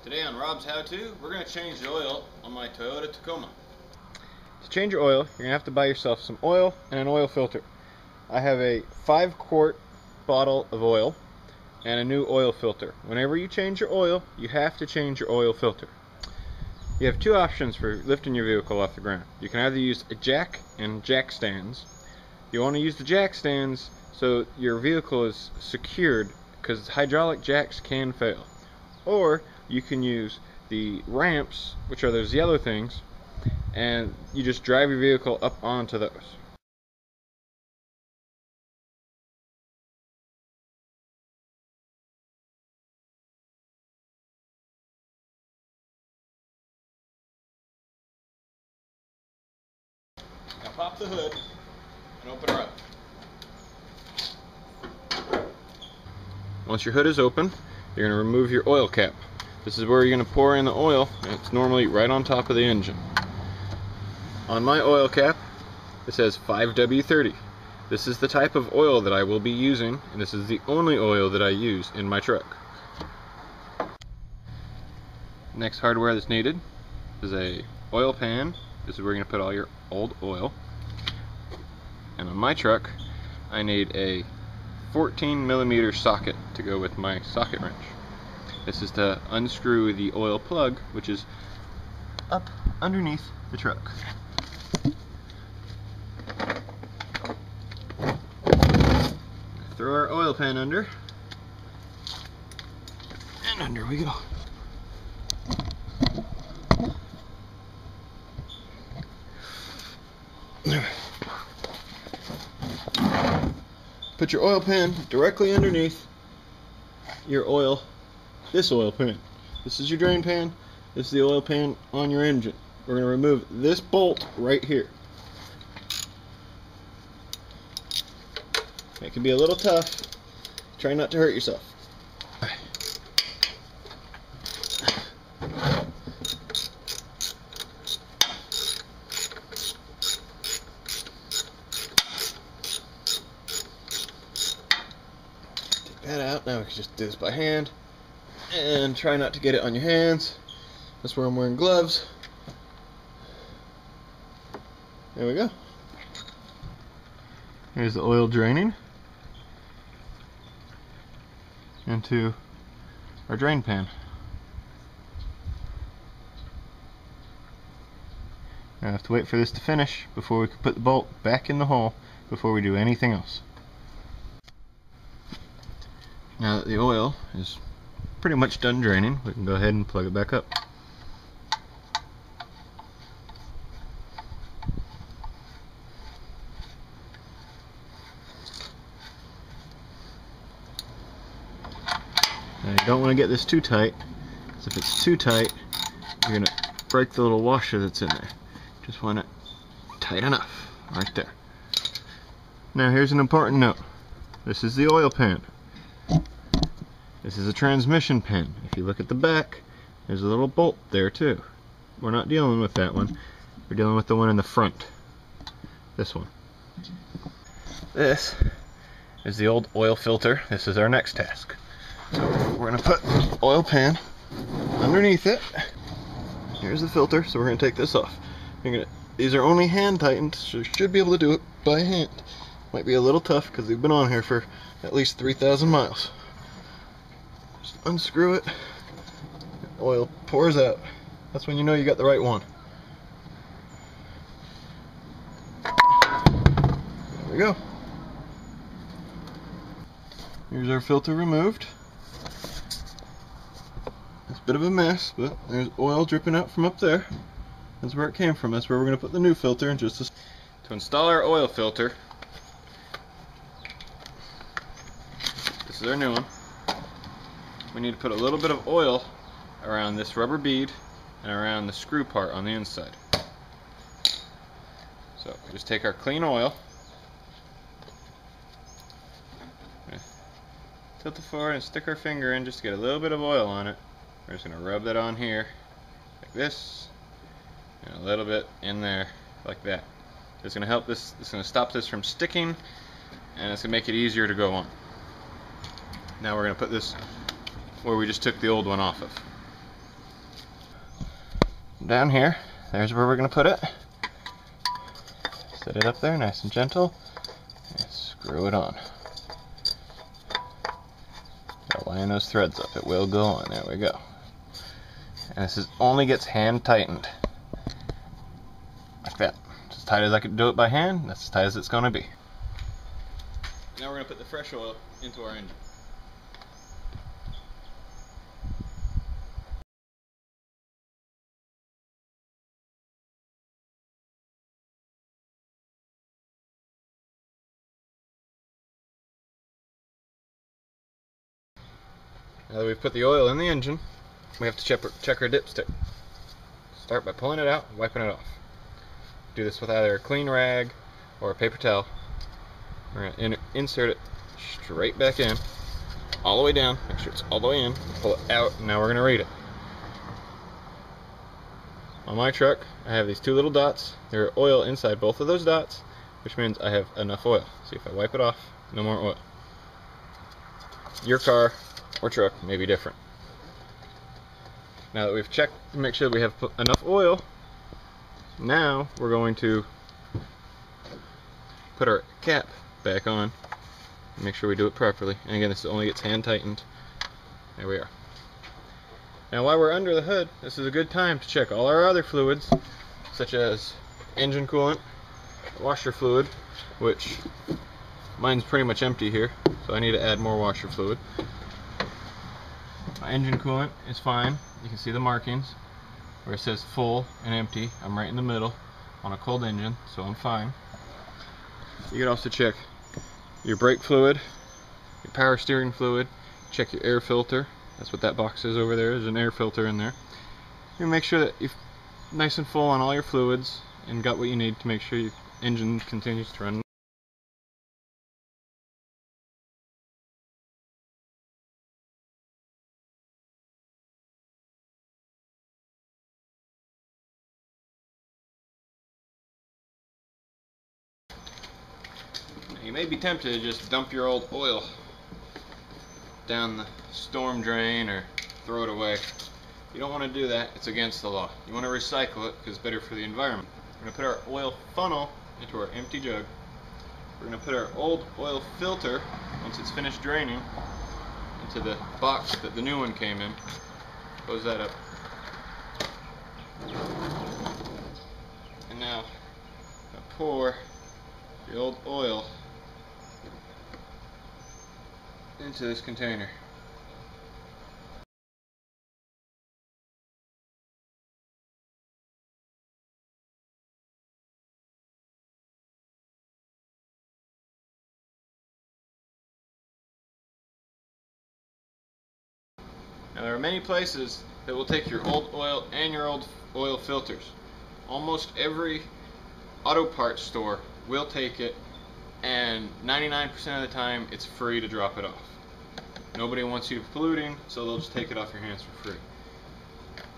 Today on Rob's How To, we're going to change the oil on my Toyota Tacoma. To change your oil, you're going to have to buy yourself some oil and an oil filter. I have a 5-quart bottle of oil and a new oil filter. Whenever you change your oil, you have to change your oil filter. You have two options for lifting your vehicle off the ground. You can either use a jack and jack stands. You want to use the jack stands so your vehicle is secured, because hydraulic jacks can fail. Or you can use the ramps, which are those yellow things, and you just drive your vehicle up onto those. Now pop the hood and open her up. Once your hood is open, you're going to remove your oil cap. This is where you're going to pour in the oil, and it's normally right on top of the engine. On my oil cap, it says 5W30. This is the type of oil that I will be using, and this is the only oil that I use in my truck. Next hardware that's needed is a oil pan. This is where you're going to put all your old oil. And on my truck, I need a 14mm socket to go with my socket wrench. This is to unscrew the oil plug, which is up underneath the truck. Throw our oil pan under, and under we go. Put your oil pan directly underneath your oil, this oil pan. This is your drain pan, this is the oil pan on your engine. We're going to remove this bolt right here. It can be a little tough. Try not to hurt yourself. Take that out. Now we can just do this by hand. And try not to get it on your hands. That's where I'm wearing gloves. There we go. Here's the oil draining into our drain pan. I have to wait for this to finish before we can put the bolt back in the hole before we do anything else. Now that the oil is pretty much done draining, we can go ahead and plug it back up. Now you don't want to get this too tight, because if it's too tight, you're going to break the little washer that's in there. Just want it tight enough, right there. Now here's an important note. This is the oil pan. This is a transmission pan. If you look at the back, there's a little bolt there too. We're not dealing with that one. We're dealing with the one in the front. This one. This is the old oil filter. This is our next task. So we're going to put oil pan underneath it. Here's the filter, so we're going to take this off. These are only hand tightened, so you should be able to do it by hand. Might be a little tough because they've been on here for at least 3,000 miles. Just unscrew it. Oil pours out. That's when you know you got the right one. There we go. Here's our filter removed. It's a bit of a mess, but there's oil dripping out from up there. That's where it came from. That's where we're going to put the new filter in just a second. To install our oil filter, this is our new one. We need to put a little bit of oil around this rubber bead and around the screw part on the inside. So we just take our clean oil, tilt it forward and stick our finger in just to get a little bit of oil on it. We're just going to rub that on here like this, and a little bit in there like that. It's going to help this, it's going to stop this from sticking, and it's going to make it easier to go on. Now we're going to put this where we just took the old one off of. down here, there's where we're going to put it. Set it up there nice and gentle, and screw it on. Gotta line those threads up, it will go on, there we go. And this only gets hand tightened. Like that. As tight as I could do it by hand, that's as tight as it's going to be. Now we're going to put the fresh oil into our engine. Now that we've put the oil in the engine, we have to check our dipstick. Start by pulling it out and wiping it off. Do this with either a clean rag or a paper towel. We're going to insert it straight back in, all the way down, make sure it's all the way in, pull it out, and now we're going to read it. On my truck, I have these two little dots. There are oil inside both of those dots, which means I have enough oil. See, if I wipe it off, no more oil. Your car or truck may be different. Now that we've checked to make sure we have enough oil, now we're going to put our cap back on. Make sure we do it properly. And again, this only gets hand tightened. There we are. Now while we're under the hood, this is a good time to check all our other fluids, such as engine coolant, washer fluid, which mine's pretty much empty here, so I need to add more washer fluid. My engine coolant is fine. You can see the markings where it says full and empty. I'm right in the middle on a cold engine, so I'm fine. You can also check your brake fluid, your power steering fluid, check your air filter. That's what that box is over there. There's an air filter in there. You make sure that you're nice and full on all your fluids and got what you need to make sure your engine continues to run. You may be tempted to just dump your old oil down the storm drain or throw it away. You don't want to do that, it's against the law. You want to recycle it because it's better for the environment. We're going to put our oil funnel into our empty jug. We're going to put our old oil filter, once it's finished draining, into the box that the new one came in. Close that up. And now, I pour the old oil into this container. Now there are many places that will take your old oil and your old oil filters. Almost every auto parts store will take it, and 99% of the time it's free to drop it off. Nobody wants you polluting, so they'll just take it off your hands for free.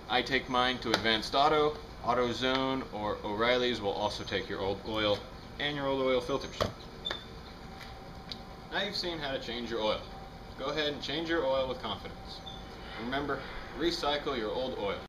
I take mine to Advanced Auto, AutoZone, or O'Reilly's will also take your old oil and your old oil filters. Now you've seen how to change your oil. Go ahead and change your oil with confidence. Remember, recycle your old oil.